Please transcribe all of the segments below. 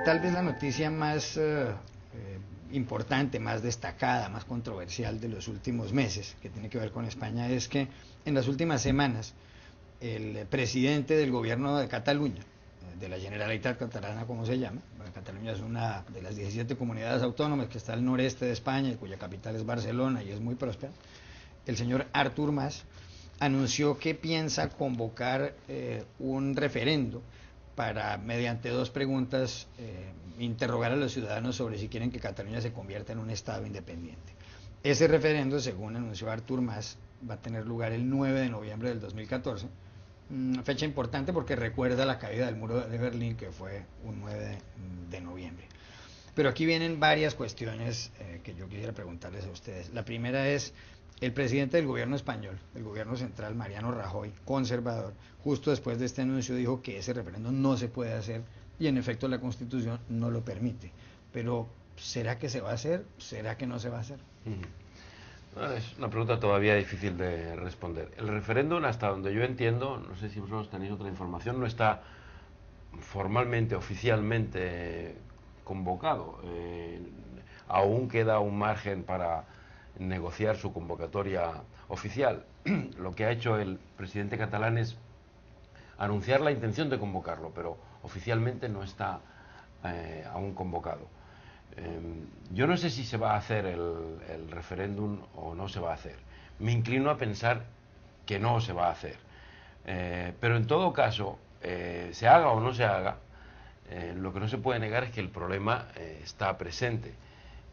Tal vez la noticia más importante, más destacada, más controversial de los últimos meses, que tiene que ver con España, es que en las últimas semanas el presidente del gobierno de Cataluña, de la Generalitat Catalana, como se llama, bueno, Cataluña es una de las 17 comunidades autónomas que está al noreste de España y cuya capital es Barcelona y es muy próspera, el señor Artur Mas anunció que piensa convocar un referendo para, mediante dos preguntas, interrogar a los ciudadanos sobre si quieren que Cataluña se convierta en un Estado independiente. Ese referendo, según anunció Artur Mas, va a tener lugar el 9 de noviembre del 2014, fecha importante porque recuerda la caída del muro de Berlín, que fue un 9 de noviembre. Pero aquí vienen varias cuestiones que yo quisiera preguntarles a ustedes. La primera es, el presidente del gobierno español, del gobierno central, Mariano Rajoy, conservador, justo después de este anuncio dijo que ese referéndum no se puede hacer y en efecto la Constitución no lo permite. Pero, ¿será que se va a hacer? ¿Será que no se va a hacer? Bueno, es una pregunta todavía difícil de responder. El referéndum, hasta donde yo entiendo, no sé si vosotros tenéis otra información, no está formalmente, oficialmente convocado. Aún queda un margen para negociar su convocatoria oficial. Lo que ha hecho el presidente catalán es anunciar la intención de convocarlo, pero oficialmente no está aún convocado. Yo no sé si se va a hacer el referéndum o no se va a hacer. Me inclino a pensar que no se va a hacer. Pero en todo caso, se haga o no se haga, lo que no se puede negar es que el problema está presente,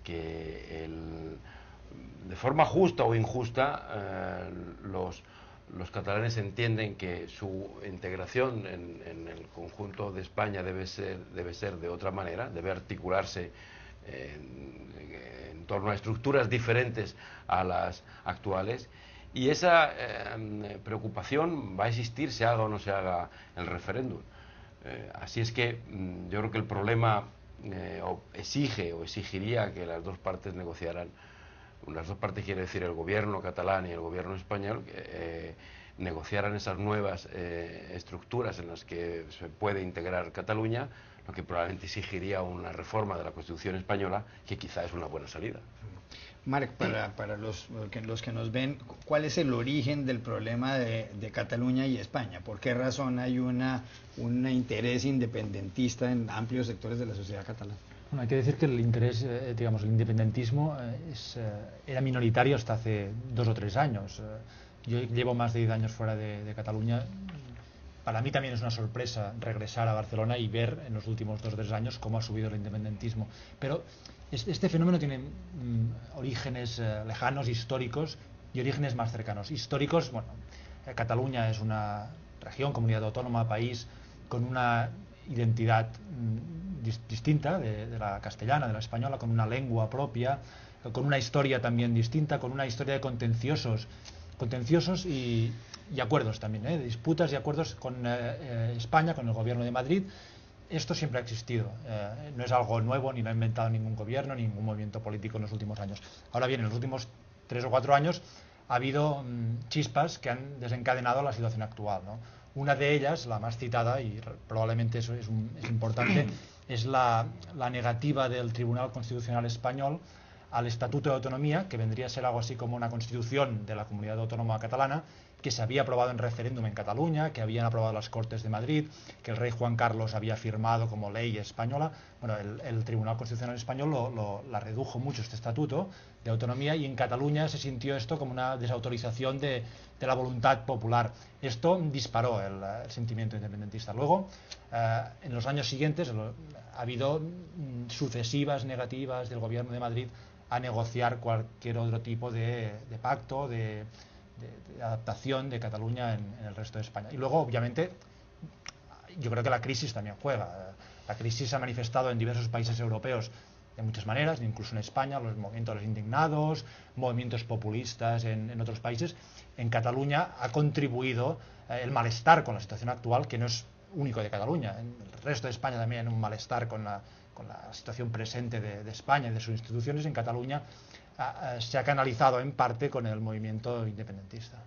que de forma justa o injusta los catalanes entienden que su integración en el conjunto de España debe ser de otra manera, debe articularse en torno a estructuras diferentes a las actuales, y esa preocupación va a existir se haga o no se haga el referéndum. Así es que yo creo que el problema exige o exigiría que las dos partes negociaran. Las dos partes, quiere decir el gobierno catalán y el gobierno español, negociaran esas nuevas estructuras en las que se puede integrar Cataluña, lo que probablemente exigiría una reforma de la Constitución española, que quizá es una buena salida. Marc, para los que nos ven, ¿cuál es el origen del problema de Cataluña y España? ¿Por qué razón hay un interés independentista en amplios sectores de la sociedad catalana? Bueno, hay que decir que el interés, digamos, el independentismo era minoritario hasta hace 2 o 3 años. Yo llevo más de 10 años fuera de Cataluña. Para mí también es una sorpresa regresar a Barcelona y ver en los últimos 2 o 3 años cómo ha subido el independentismo. Pero este fenómeno tiene orígenes lejanos, históricos, y orígenes más cercanos. Históricos, bueno, Cataluña es una región, comunidad autónoma, país con una identidad distinta de la castellana, de la española, con una lengua propia, con una historia también distinta, con una historia de contenciosos y acuerdos también, de disputas y acuerdos con España, con el gobierno de Madrid. Esto siempre ha existido, no es algo nuevo, ni lo ha inventado ningún gobierno, ni ningún movimiento político en los últimos años. Ahora bien, en los últimos 3 o 4 años ha habido chispas que han desencadenado la situación actual, ¿no? Una de ellas, la más citada, y probablemente eso es importante, es la negativa del Tribunal Constitucional Español al Estatuto de Autonomía, que vendría a ser algo así como una constitución de la comunidad autónoma catalana, que se había aprobado en referéndum en Cataluña, que habían aprobado las Cortes de Madrid, que el rey Juan Carlos había firmado como ley española. Bueno, el Tribunal Constitucional Español la redujo mucho este estatuto de autonomía, y en Cataluña se sintió esto como una desautorización de la voluntad popular. Esto disparó el sentimiento independentista. Luego, en los años siguientes, ha habido sucesivas negativas del gobierno de Madrid a negociar cualquier otro tipo de pacto, de adaptación de Cataluña en el resto de España. Y luego, obviamente, yo creo que la crisis también juega. La crisis se ha manifestado en diversos países europeos de muchas maneras, incluso en España, los movimientos de los indignados, movimientos populistas en otros países. En Cataluña ha contribuido el malestar con la situación actual, que no es único de Cataluña. En el resto de España también hay un malestar con la situación presente de España y de sus instituciones. En Cataluña se ha canalizado en parte con el movimiento independentista.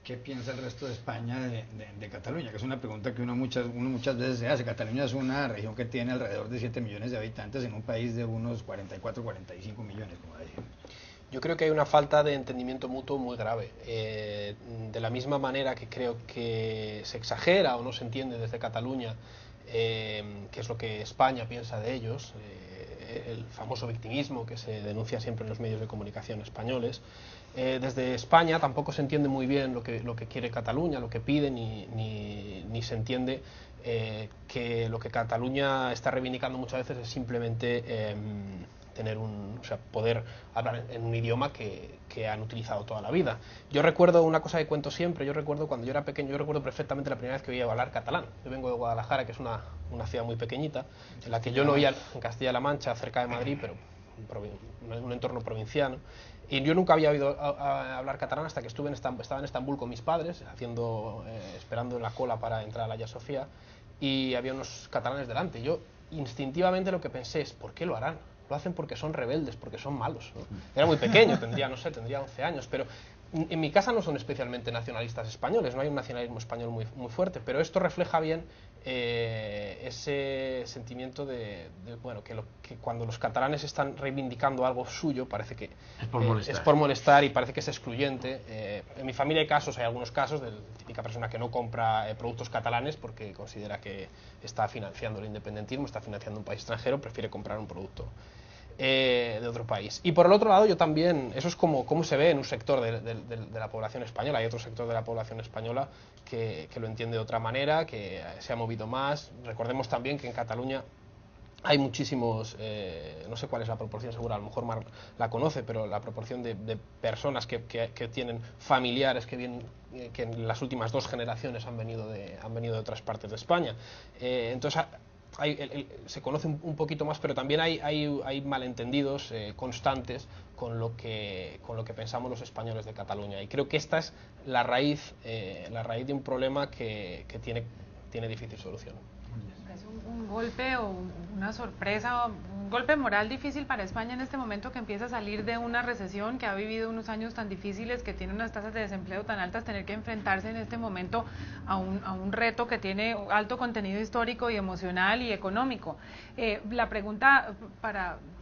¿qué piensa el resto de España de Cataluña? Que es una pregunta que uno muchas veces se hace. Cataluña es una región que tiene alrededor de 7 millones de habitantes en un país de unos 44, 45 millones, como decimos. Yo creo que hay una falta de entendimiento mutuo muy grave. De la misma manera que creo que se exagera o no se entiende desde Cataluña qué es lo que España piensa de ellos, el famoso victimismo que se denuncia siempre en los medios de comunicación españoles. Desde España tampoco se entiende muy bien lo que quiere Cataluña, lo que pide, ni se entiende que lo que Cataluña está reivindicando muchas veces es simplemente poder hablar en un idioma que han utilizado toda la vida. Yo recuerdo una cosa que cuento siempre, yo recuerdo cuando yo era pequeño, yo recuerdo perfectamente la primera vez que oía hablar catalán. Yo vengo de Guadalajara, que es una ciudad muy pequeñita, en la que yo no oía en Castilla-La Mancha, cerca de Madrid, pero en un entorno provinciano. Y yo nunca había oído hablar catalán hasta que estaba en Estambul con mis padres, esperando en la cola para entrar a la Hagia Sofia, y había unos catalanes delante. Yo instintivamente lo que pensé es, ¿por qué lo harán? Lo hacen porque son rebeldes, porque son malos, ¿no? Era muy pequeño, tendría 11 años, pero en mi casa no son especialmente nacionalistas españoles, no hay un nacionalismo español muy fuerte, pero esto refleja bien ese sentimiento que cuando los catalanes están reivindicando algo suyo parece que es por molestar y parece que es excluyente. En mi familia hay algunos casos de la típica persona que no compra productos catalanes porque considera que está financiando el independentismo, está financiando un país extranjero, prefiere comprar un producto de otro país. Y por el otro lado, yo también, eso es como se ve en un sector de la población española. Hay otro sector de la población española que lo entiende de otra manera, que se ha movido más. Recordemos también que en Cataluña hay muchísimos, no sé cuál es la proporción segura, a lo mejor Mar la conoce, pero la proporción de personas que tienen familiares que en las últimas 2 generaciones han venido de otras partes de España. Entonces se conoce un poquito más, pero también hay malentendidos constantes con lo que pensamos los españoles de Cataluña, y creo que esta es la raíz de un problema que tiene difícil solución. Es un golpe o una sorpresa, un golpe moral difícil para España en este momento, que empieza a salir de una recesión, que ha vivido unos años tan difíciles, que tiene unas tasas de desempleo tan altas, tener que enfrentarse en este momento a un reto que tiene alto contenido histórico y emocional y económico. La pregunta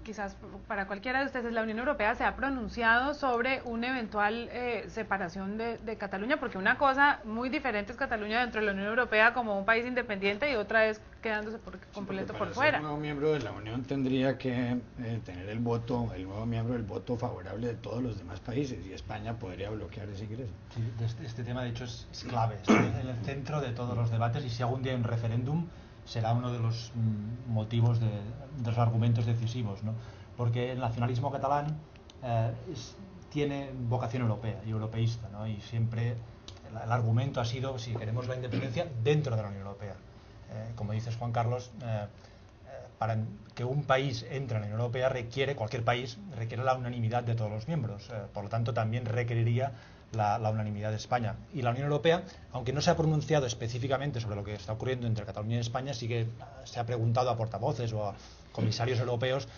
quizás para cualquiera de ustedes, ¿la Unión Europea se ha pronunciado sobre una eventual separación de Cataluña? Porque una cosa muy diferente es Cataluña dentro de la Unión Europea como un país independiente, y otra es quedándose completo por fuera. El nuevo miembro de la Unión tendría que tener el nuevo miembro, el voto favorable de todos los demás países, y España podría bloquear ese ingreso. Sí, este tema de hecho es clave, está en el centro de todos los debates, y si algún día hay un referéndum será uno de los motivos de los argumentos decisivos, ¿no? Porque el nacionalismo catalán tiene vocación europea y europeísta, ¿no? Y siempre el argumento ha sido, si queremos la independencia dentro de la Unión Europea. Como dices, Juan Carlos, para que un país entre en la Unión Europea cualquier país requiere la unanimidad de todos los miembros, por lo tanto también requeriría la unanimidad de España. Y la Unión Europea, aunque no se ha pronunciado específicamente sobre lo que está ocurriendo entre Cataluña y España, sí que se ha preguntado a portavoces o a comisarios europeos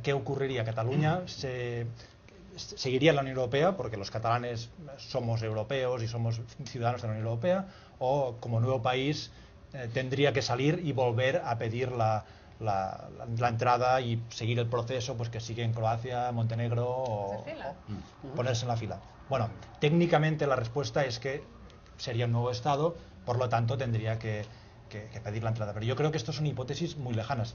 qué ocurriría. Cataluña seguiría en la Unión Europea porque los catalanes somos europeos y somos ciudadanos de la Unión Europea, o como nuevo país tendría que salir y volver a pedir la entrada y seguir el proceso pues que sigue en Croacia, Montenegro o ponerse en la fila. Bueno, técnicamente la respuesta es que sería un nuevo Estado, por lo tanto tendría que pedir la entrada. Pero yo creo que esto son hipótesis muy lejanas.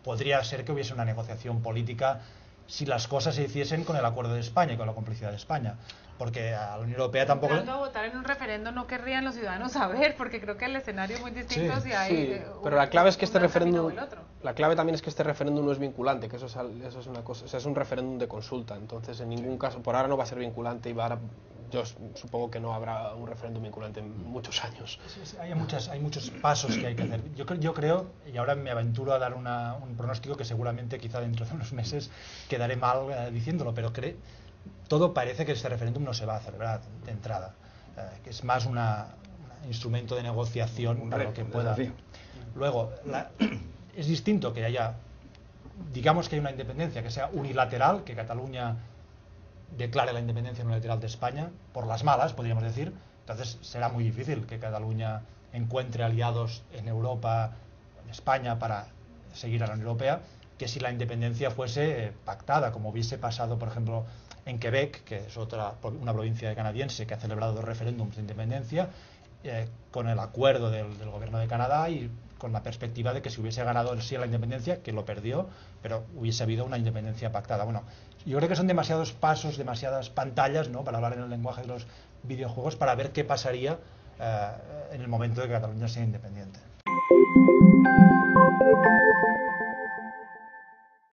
Podría ser que hubiese una negociación política si las cosas se hiciesen con el acuerdo de España y con la complicidad de España, porque a la Unión Europea tampoco... Entrando a votar en un referéndum no querrían los ciudadanos saber, porque creo que el escenario es muy distinto. Sí, si hay pero la clave es que este referéndum, la clave también es que este referéndum no es vinculante, que eso es una cosa, o sea, es un referéndum de consulta, entonces en ningún caso, por ahora no va a ser vinculante, y yo supongo que no habrá un referéndum vinculante en muchos años. Hay muchos pasos que hay que hacer. Yo creo, y ahora me aventuro a dar un pronóstico que seguramente quizá dentro de unos meses quedaré mal diciéndolo, pero todo parece que este referéndum no se va a celebrar de entrada, que es más un instrumento de negociación para lo que pueda. Luego, es distinto que digamos que hay una independencia que sea unilateral, que Cataluña declare la independencia unilateral de España, por las malas, podríamos decir. Entonces será muy difícil que Cataluña encuentre aliados en Europa, en España, para seguir a la Unión Europea, que si la independencia fuese pactada, como hubiese pasado, por ejemplo, en Quebec, que es una provincia canadiense que ha celebrado 2 referéndums de independencia, con el acuerdo del gobierno de Canadá y con la perspectiva de que si hubiese ganado el sí a la independencia, que lo perdió, pero hubiese habido una independencia pactada. Bueno, yo creo que son demasiados pasos, demasiadas pantallas, ¿no?, para hablar en el lenguaje de los videojuegos, para ver qué pasaría en el momento de que Cataluña sea independiente.